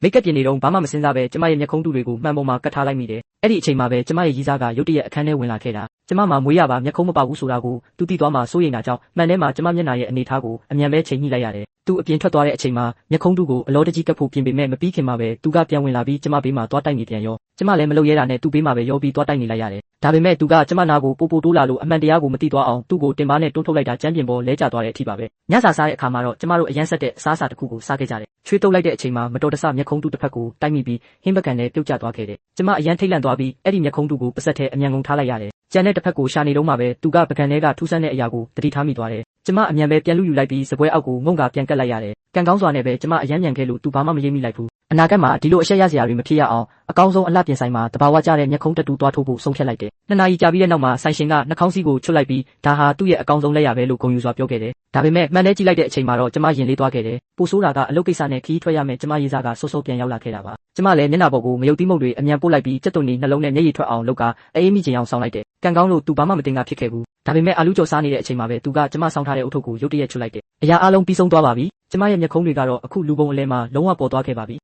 မိတ်ကပ်ပြင်နေတော့ဘာမှမစင်စားပဲကျမရဲ့မျက်ခုံးတူတွေကိုမှန်ပေါ်မှာကတ်ထားလိုက်မိတယ်အဲ့ဒီအချိန်မှာပဲကျမရဲ့ရီးစားကရုတ်တရက်အခန်းထဲဝင်လာခဲ့တာကျမမှာမွေးရပါမျက်ခုံးမပေါက်ဘူးဆိုတာကိုသူသိသွားမှစိုးရိမ်တာကြောင့်မှန်ထဲမှာကျမမျက်နှာရဲ့အနေထားကိုအမြန်ပဲချိန်ညှိလိုက်ရတယ်သူအပြင်ထွက်သွားတဲ့အချိန်မှာမျက်ခုံးတူကိုအလောတကြီးကပ်ဖို့ပြင်ပေမဲ့မပြီးခင်မှာပဲသူကပြန်ဝင်လာပြီးကျမဘေးမှာသွားတိုက်နေပြန်ရောကျမလည်းမလုပ်ရဲတာနဲ့သူ့ဘေးမှာပဲရောပြီးသွားတိုက်နေလိုက်ရတယ်ဒါပေမဲ့သူကကျမနာကိုပိုတိုးလာလို့အမှန်တရားကိုမသိသွားအောင်သူ့ကိုတင်ပါနဲ့တွန်းထုတ်လိုက်တာကျမ်းပြင်ပေါ်လဲကျသွားတဲ့အထိပါပဲညစာစားတဲ့အခါမှာတော့ကျမတို့အရန်ဆက်တဲ့အစားအစာတစ်ခုကိုစားခဲ့ကြတယ်ချွေးတုပ်လိုက်တဲ့အချိန်မှာမတော်တဆမျက်ခုံးတူတစ်ဖက်ကိုတိုက်မိပြီးဟင်းပကံနဲ့ပြုတ်ကျသွားခဲ့တယ်ကျမအရန်ထိတ်လန့်သွားပြီးအဲ့ဒီမျက်ခုံးတူကိုပါဆက်ထဲအမြန်ကုန်ထားလိုက်ရတယ်ကျန်တဲ့တစ်ဖက်ကိုရှာနေတော့မှပဲသူကပကံထဲကထူးဆန်းတဲ့အရာကိုတတိထားမိသွားတယ်ကျမအမြန်ပဲပြန်လူယူလိုက်ပြီးစပွဲအောက်ကိုငုံကပြန်ကတ်လိုက်ရတယ်ကံကောင်းစွာနဲ့ပဲကျမအရန်မြန်ခဲ့လို့သူဘာမှမရိပ်မိလိုက်ဘူးအနာဂတ်မှာဒီလိုအရှက်ရစရာတွေမဖြစ်ရအောင်အကောင်းဆုံးအလှပြင်ဆိုင်မှာတဘာဝကျတဲ့မျက်ခုံးတက်တူသွားထိုးဖို့ဆုံးဖြတ်လိုက်တယ်နှစ်နာရီကြာပြီးတဲ့နောက်မှာဆိုင်ရှင်ကနှာခေါင်းစည်းကိုချွတ်လိုက်ပြီးဒါဟာသူ့ရဲ့အကောင်းဆုံးလက်ရပဲလို့ဂုဏ်ယူစွာပြောခဲ့တယ်ဒါပေမဲ့မှန်တဲ့ကြည့်လိုက်တဲ့အချိန်မှာတော့ကျမရင်လေးသွားခဲ့တယ်ပိုဆိုးတာကအလုပ်ကိစ္စနဲ့ခီးထွက်ရမယ်ကျမရေးစားကစောစောပြန်ရောက်လာခဲ့တာပါကျမလည်းမျက်နှာပေါ်ကိုမယုတ်တိမုတ်တွေအမြန်ပို့လိုက်ပြီးကြက်သွန်နီနှလုံးနဲ့မျက်ရည်ထွက်အောင်လုပ်ကအေးမိချင်အောင်ဆောင်းလိုက်တယ်ကံကောင်းလို့သူဘာမှမတင်ကဖြစ်ခဲ့ဘူးဒါပေမဲ့အာလူကျော်စားနေတဲ့အချိန်မှာပဲသူကကျမဆောင်းထားတဲ့အုတ်ထုပ်ကိုရုတ်တရက်ချွတ်လိုက်တယ်အရာအလုံးပြီးဆုံးသွားပါပြီကျမရဲ့မျက်ခုံးတွေကတော့အခုလူပုံအလဲမှာလုံးဝပေါ်သွားခဲ့ပါပြီ